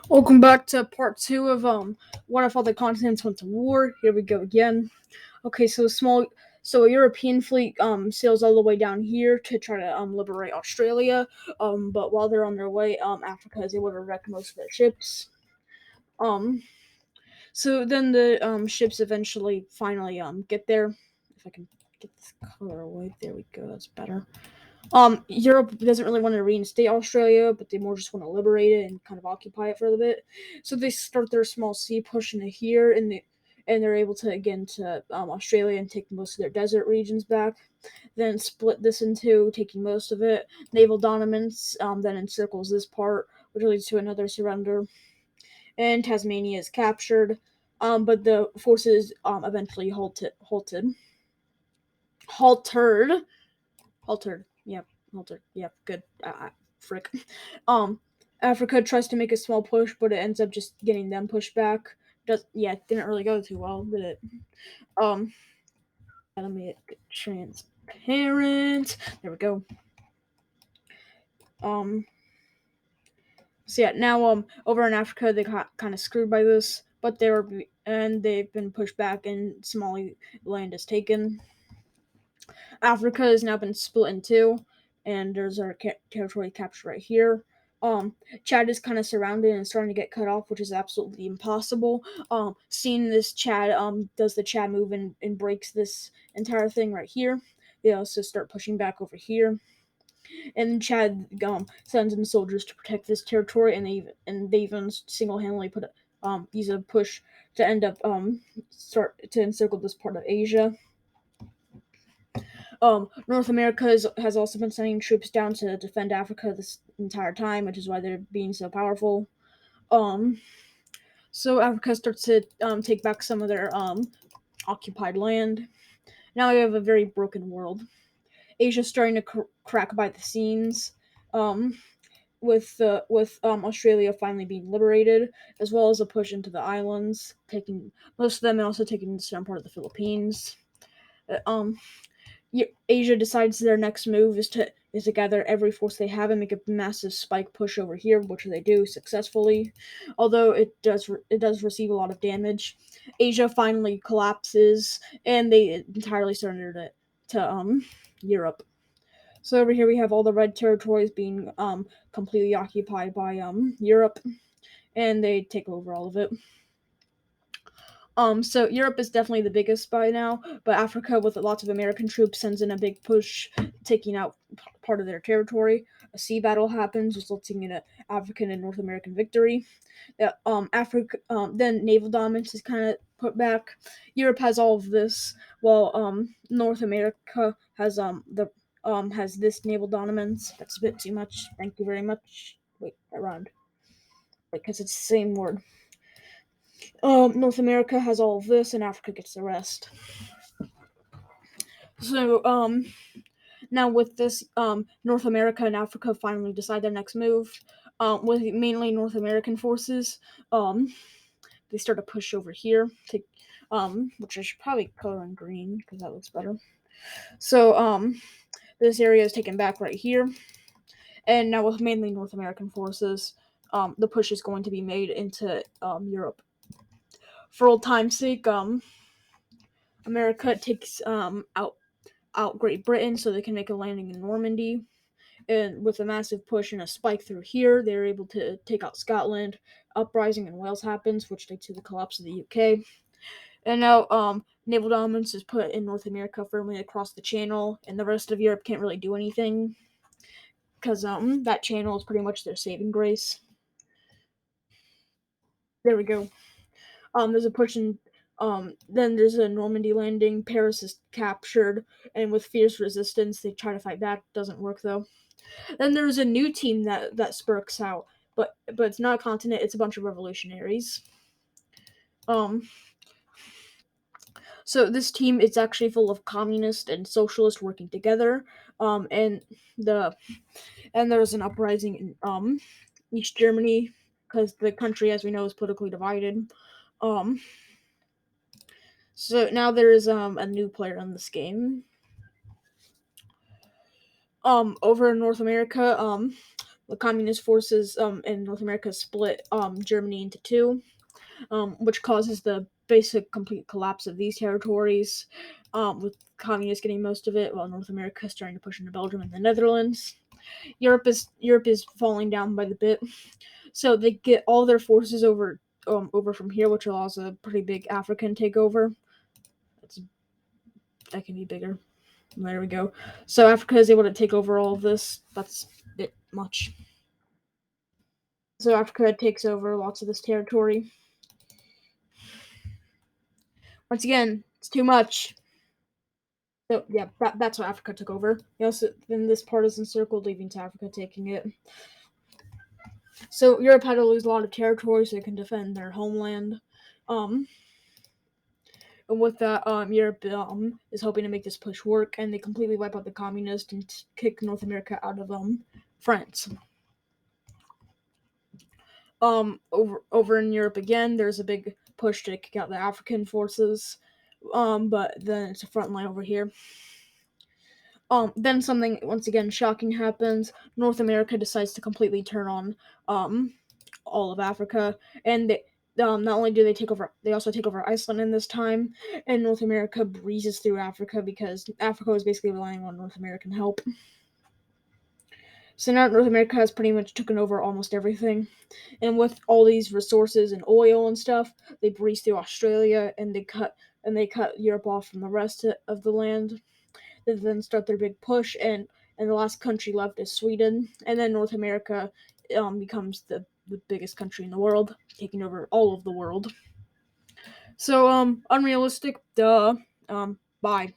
Welcome back to part two of what if all the continents went to war. Here we go again. Okay, so a European fleet sails all the way down here to try to liberate Australia. But while they're on their way, Africa is able to wreck most of their ships. Um, so then the ships eventually finally get there. If I can get this color away, there we go. That's better. Europe doesn't really want to reinstate Australia, but they more just want to liberate it and kind of occupy it for a bit. So they start their small sea push into here, and they're able to get into Australia and take most of their desert regions back. Then split this in two, taking most of it. Naval dominance then encircles this part, which leads to another surrender. And Tasmania is captured, but the forces eventually haltered, haltered. Yep, haltered. Yep, good. Frick. Um, Africa tries to make a small push, but it ends up just getting them pushed back. It didn't really go too well, did it? Um, let me get transparent. There we go. Um, so yeah, now over in Africa they got kind of screwed by this, but they've been pushed back, and Somaliland is taken. Africa has now been split in two, and there's our territory captured right here. Chad is kind of surrounded and starting to get cut off, which is absolutely impossible. Seeing this, Chad does the Chad move and breaks this entire thing right here. They also start pushing back over here, and Chad sends in soldiers to protect this territory, and they even single handedly use a push to end up start to encircle this part of Asia. North America has also been sending troops down to defend Africa this entire time, which is why they're being so powerful. Um, so Africa starts to take back some of their occupied land. Now we have a very broken world. Asia's starting to crack by the seams. Um, with Australia finally being liberated, as well as a push into the islands, taking most of them, and also taking the southern part of the Philippines. Uh, um, Asia decides their next move is to gather every force they have and make a massive spike push over here, which they do successfully. Although it does receive a lot of damage. Asia finally collapses, and they entirely surrendered it to Europe. So over here we have all the red territories being completely occupied by Europe, and they take over all of it. So Europe is definitely the biggest by now, but Africa, with lots of American troops, sends in a big push, taking out part of their territory. A sea battle happens, resulting in an African and North American victory. Africa, then naval dominance is kind of put back. Europe has all of this, while North America has this naval dominance. That's a bit too much. Thank you very much. Wait, that rhymed because it's the same word. North America has all of this, and Africa gets the rest. So, now with this, North America and Africa finally decide their next move. With mainly North American forces, um, they start to push over here, which I should probably color in green because that looks better. So, this area is taken back right here, and now with mainly North American forces, the push is going to be made into Europe. For old time's sake, America takes out Great Britain so they can make a landing in Normandy. And with a massive push and a spike through here, they're able to take out Scotland. Uprising in Wales happens, which leads to the collapse of the UK. And now naval dominance is put in North America firmly across the channel, and the rest of Europe can't really do anything because that channel is pretty much their saving grace. There we go. There's a push in. Then there's a Normandy landing. Paris is captured, and with fierce resistance, they try to fight back. Doesn't work though. Then there's a new team that spurks out, but it's not a continent. It's a bunch of revolutionaries. Um, so this team is actually full of communists and socialists working together. And the and there's an uprising in East Germany because the country, as we know, is politically divided. Um, so now there is a new player in this game. Over in North America, the communist forces in North America split Germany into two, which causes the basic complete collapse of these territories, with communists getting most of it, while North America is starting to push into Belgium and the Netherlands. Europe is falling down by the bit, so they get all their forces over from here, which allows a pretty big African takeover. That can be bigger. There we go. So Africa is able to take over all of this. That's a bit much. So Africa takes over lots of this territory. Once again, it's too much. So yeah, that's what Africa took over. Also, then this partisan circle leading to Africa taking it. So Europe had to lose a lot of territory so they can defend their homeland. Um, and with that, Europe is hoping to make this push work, and they completely wipe out the communists and kick North America out of France. Over in Europe again, there's a big push to kick out the African forces. But then it's a front line over here. Then something once again shocking happens. North America decides to completely turn on all of Africa, and they not only do they take over, they also take over Iceland in this time, and North America breezes through Africa because Africa was basically relying on North American help. So now North America has pretty much taken over almost everything, and with all these resources and oil and stuff, they breeze through Australia and they cut Europe off from the rest of the land. They then start their big push, and the last country left is Sweden, and then North America becomes the biggest country in the world, taking over all of the world. So unrealistic, duh. Bye.